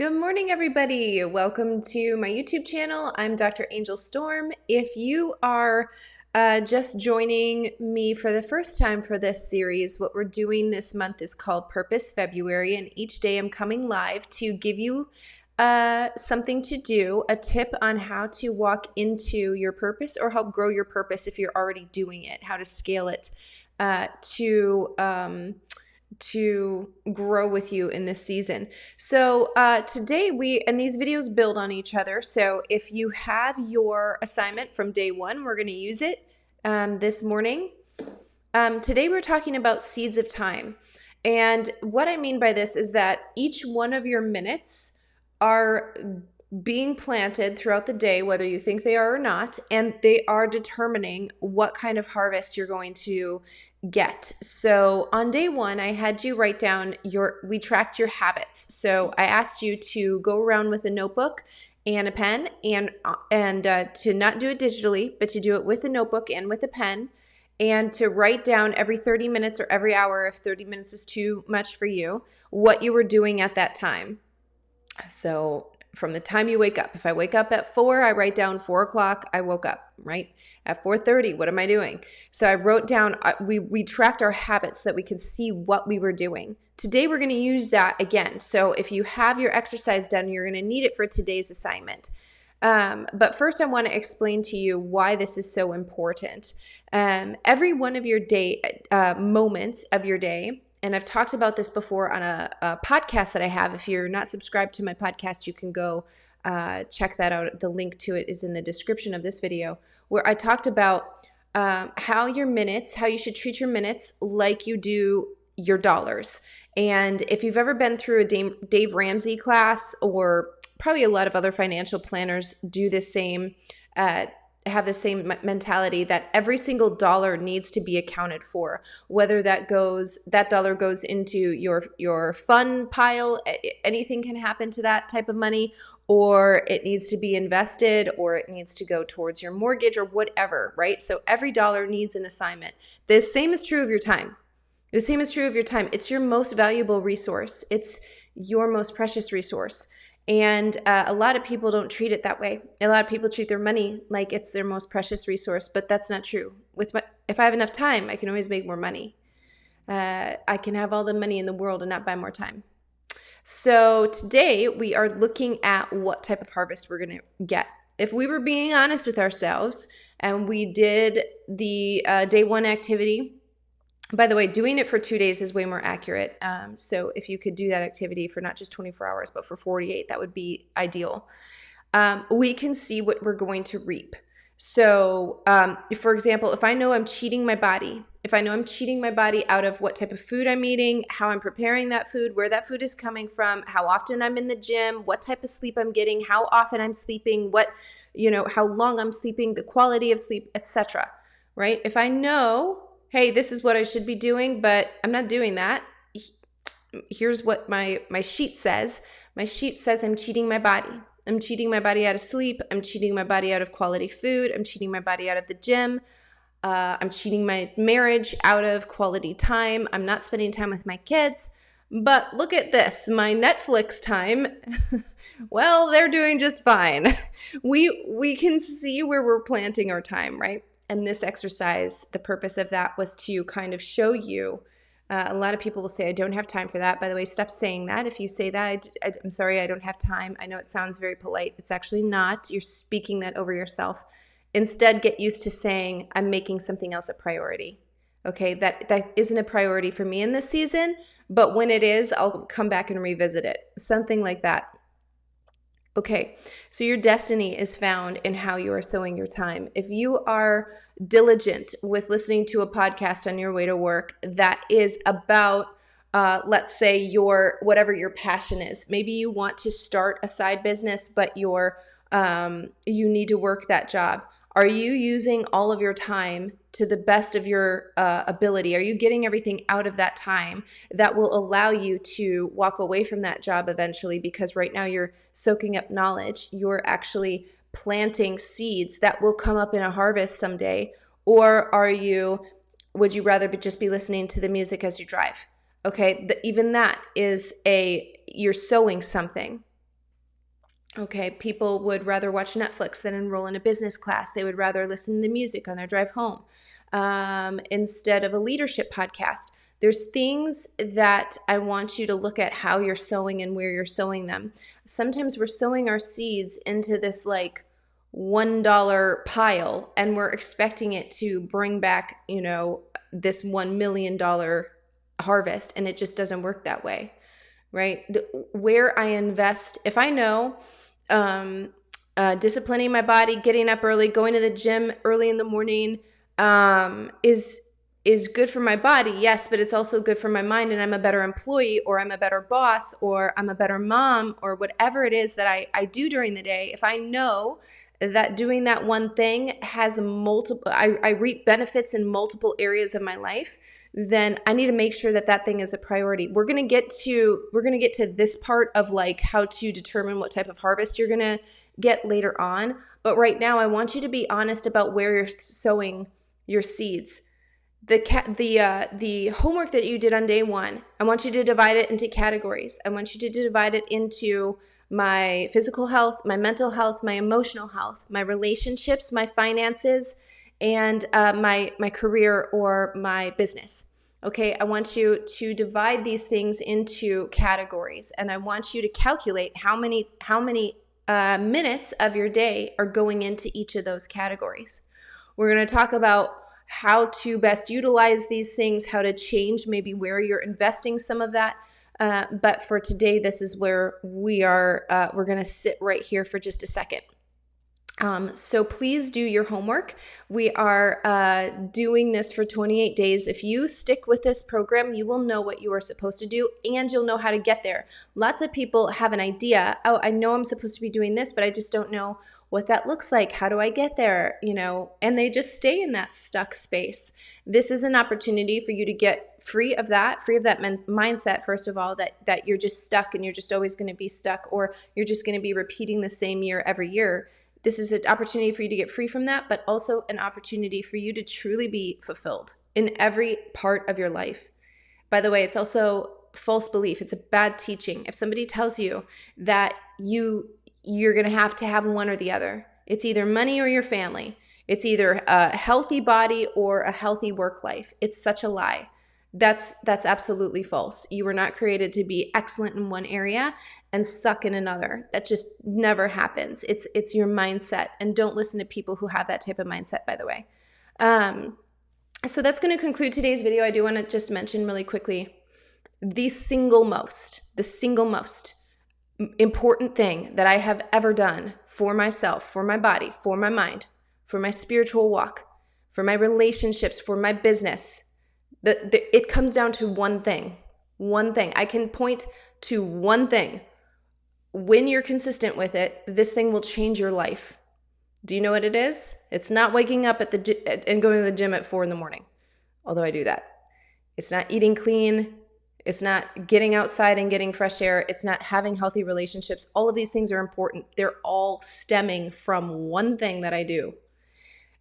Good morning, everybody. Welcome to my YouTube channel. I'm Dr. Angel Storm. If you are just joining me for the first time for this series, what we're doing this month is called Purpose February, and each day I'm coming live to give you something to do, a tip on how to walk into your purpose or help grow your purpose if you're already doing it, how to scale it to grow with you in this season. So today and these videos build on each other. So if you have your assignment from day one, we're going to use it this morning. Today we're talking about seeds of time. And what I mean by this is that each one of your minutes are being planted throughout the day, whether you think they are or not, and they are determining what kind of harvest you're going to get. So on day one, I had you write down we tracked your habits. So I asked you to go around with a notebook and a pen and to not do it digitally, but to do it with a notebook and with a pen, and to write down every 30 minutes or every hour, if 30 minutes was too much for you, what you were doing at that time. So from the time you wake up, if I wake up at 4, I write down 4 o'clock, I woke up, right? At 4:30, what am I doing? So I wrote down, we tracked our habits so that we could see what we were doing. Today, we're going to use that again. So if you have your exercise done, you're going to need it for today's assignment. But first, I want to explain to you why this is so important. Every one of your moments of your day, and I've talked about this before on a podcast that I have. If you're not subscribed to my podcast, you can go check that out. The link to it is in the description of this video, where I talked about how you should treat your minutes like you do your dollars. And if you've ever been through a Dave Ramsey class, or probably a lot of other financial planners do the same, have the same mentality that every single dollar needs to be accounted for, whether that dollar goes into your fun pile, anything can happen to that type of money, or it needs to be invested, or it needs to go towards your mortgage or whatever, right? So every dollar needs an assignment. The same is true of your time. The same is true of your time. It's your most valuable resource. It's your most precious resource. And a lot of people don't treat it that way. A lot of people treat their money like it's their most precious resource, but that's not true. If I have enough time, I can always make more money. I can have all the money in the world and not buy more time. So today we are looking at what type of harvest we're going to get. If we were being honest with ourselves and we did the day one activity. By the way, doing it for 2 days is way more accurate. So if you could do that activity for not just 24 hours, but for 48, that would be ideal. We can see what we're going to reap. So for example, if I know I'm cheating my body, out of what type of food I'm eating, how I'm preparing that food, where that food is coming from, how often I'm in the gym, what type of sleep I'm getting, how often I'm sleeping, how long I'm sleeping, the quality of sleep, etc. Right? If I know, hey, this is what I should be doing, but I'm not doing that. Here's what my sheet says. My sheet says I'm cheating my body. I'm cheating my body out of sleep. I'm cheating my body out of quality food. I'm cheating my body out of the gym. I'm cheating my marriage out of quality time. I'm not spending time with my kids. But look at this, my Netflix time, well, they're doing just fine. We can see where we're planting our time, right? And this exercise, the purpose of that was to kind of show you. A lot of people will say, I don't have time for that. By the way, stop saying that. If you say that, I'm sorry, I don't have time. I know it sounds very polite. It's actually not. You're speaking that over yourself. Instead, get used to saying, I'm making something else a priority. Okay, that isn't a priority for me in this season, but when it is, I'll come back and revisit it. Something like that. Okay, so your destiny is found in how you are sowing your time. If you are diligent with listening to a podcast on your way to work that is about, let's say, whatever your passion is. Maybe you want to start a side business, but you need to work that job. Are you using all of your time to the best of your ability? Are you getting everything out of that time that will allow you to walk away from that job eventually? Because right now you're soaking up knowledge. You're actually planting seeds that will come up in a harvest someday. Or would you rather just be listening to the music as you drive? Okay, even that is you're sowing something. Okay, people would rather watch Netflix than enroll in a business class. They would rather listen to music on their drive home instead of a leadership podcast. There's things that I want you to look at how you're sowing and where you're sowing them. Sometimes we're sowing our seeds into this like $1 pile and we're expecting it to bring back, this $1 million harvest, and it just doesn't work that way, right? Where I invest, if I know disciplining my body, getting up early, going to the gym early in the morning is good for my body, yes, but it's also good for my mind, and I'm a better employee, or I'm a better boss, or I'm a better mom, or whatever it is that I do during the day. If I know that doing that one thing has I reap benefits in multiple areas of my life, then I need to make sure that that thing is a priority. We're going to get to this part of like how to determine what type of harvest you're going to get later on. But right now, I want you to be honest about where you're sowing your seeds. The homework that you did on day one, I want you to divide it into categories. I want you to divide it into my physical health, my mental health, my emotional health, my relationships, my finances, and my career or my business. Okay, I want you to divide these things into categories, and I want you to calculate how many minutes of your day are going into each of those categories. We're going to talk about how to best utilize these things, how to change maybe where you're investing some of that. But for today, this is where we are. We're going to sit right here for just a second. So please do your homework. We are doing this for 28 days. If you stick with this program, you will know what you are supposed to do, and you'll know how to get there. Lots of people have an idea. Oh, I know I'm supposed to be doing this, but I just don't know what that looks like. How do I get there? And they just stay in that stuck space. This is an opportunity for you to get free of that mindset, first of all, that you're just stuck and you're just always going to be stuck, or you're just going to be repeating the same year every year. This is an opportunity for you to get free from that, but also an opportunity for you to truly be fulfilled in every part of your life. By the way, it's also false belief. It's a bad teaching. If somebody tells you that you're going to have one or the other, it's either money or your family. It's either a healthy body or a healthy work life. It's such a lie. That's absolutely false. You were not created to be excellent in one area and suck in another. That just never happens. It's your mindset, and don't listen to people who have that type of mindset, by the way. So that's going to conclude today's video. I do want to just mention really quickly the single most important thing that I have ever done for myself, for my body, for my mind, for my spiritual walk, for my relationships, for my business. It comes down to one thing. I can point to one thing. When you're consistent with it, this thing will change your life. Do you know what it is? It's not waking up and going to the gym at 4 a.m, although I do that. It's not eating clean. It's not getting outside and getting fresh air. It's not having healthy relationships. All of these things are important. They're all stemming from one thing that I do.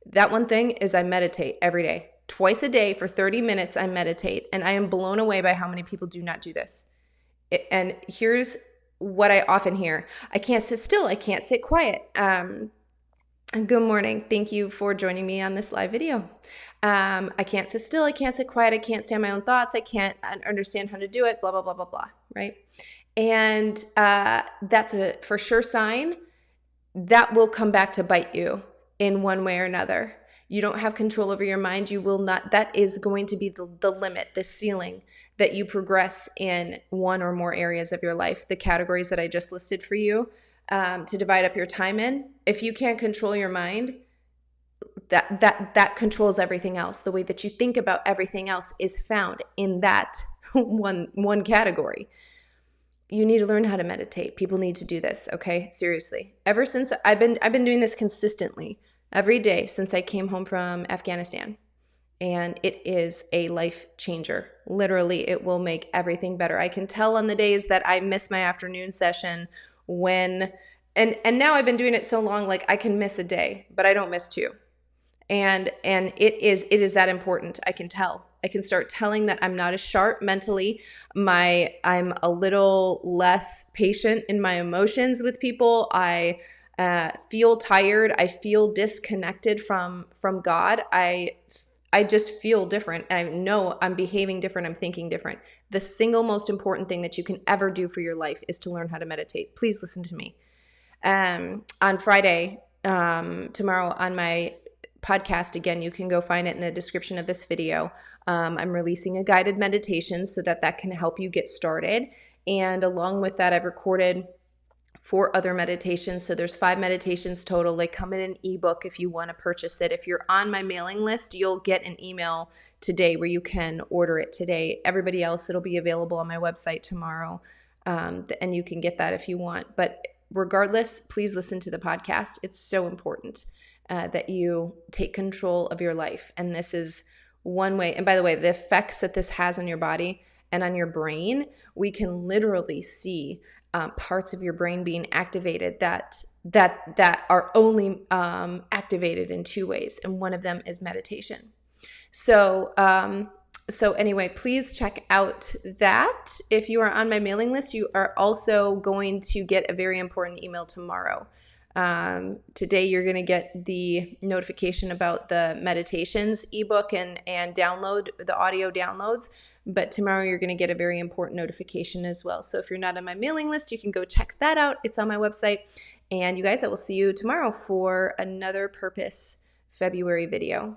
That one thing is I meditate every day. Twice a day for 30 minutes, I meditate, and I am blown away by how many people do not do this. And here's what I often hear. I can't sit still. I can't sit quiet. Good morning. Thank you for joining me on this live video. I can't sit still. I can't sit quiet. I can't stand my own thoughts. I can't understand how to do it, blah, blah, blah, blah, blah, right? And that's a for sure sign that will come back to bite you in one way or another. You don't have control over your mind. You will not. That is going to be the limit, the ceiling that you progress in one or more areas of your life. The categories that I just listed for you to divide up your time in. If you can't control your mind, that controls everything else. The way that you think about everything else is found in that one category. You need to learn how to meditate. People need to do this. Okay, seriously. Ever since I've been doing this consistently every day since I came home from Afghanistan. And it is a life changer. Literally, it will make everything better. I can tell on the days that I miss my afternoon session and now I've been doing it so long, like I can miss a day, but I don't miss two. And it is that important. I can tell. I can start telling that I'm not as sharp mentally. I'm a little less patient in my emotions with people. I feel tired. I feel disconnected from God. I just feel different. I know I'm behaving different. I'm thinking different. The single most important thing that you can ever do for your life is to learn how to meditate. Please listen to me. On Friday, tomorrow on my podcast, again, you can go find it in the description of this video. I'm releasing a guided meditation so that can help you get started. And along with that, I've recorded 4 other meditations. So there's 5 meditations total. They come in an ebook if you want to purchase it. If you're on my mailing list, you'll get an email today where you can order it today. Everybody else, it'll be available on my website tomorrow. And you can get that if you want. But regardless, please listen to the podcast. It's so important that you take control of your life. And this is one way. And by the way, the effects that this has on your body and on your brain, we can literally see parts of your brain being activated that are only activated in 2 ways, and one of them is meditation. So anyway, please check out that. If you are on my mailing list, you are also going to get a very important email tomorrow. Today you're going to get the notification about the meditations ebook and download the audio downloads, but tomorrow you're going to get a very important notification as well. So if you're not on my mailing list, you can go check that out. It's on my website. And you guys, I will see you tomorrow for another Purpose February video.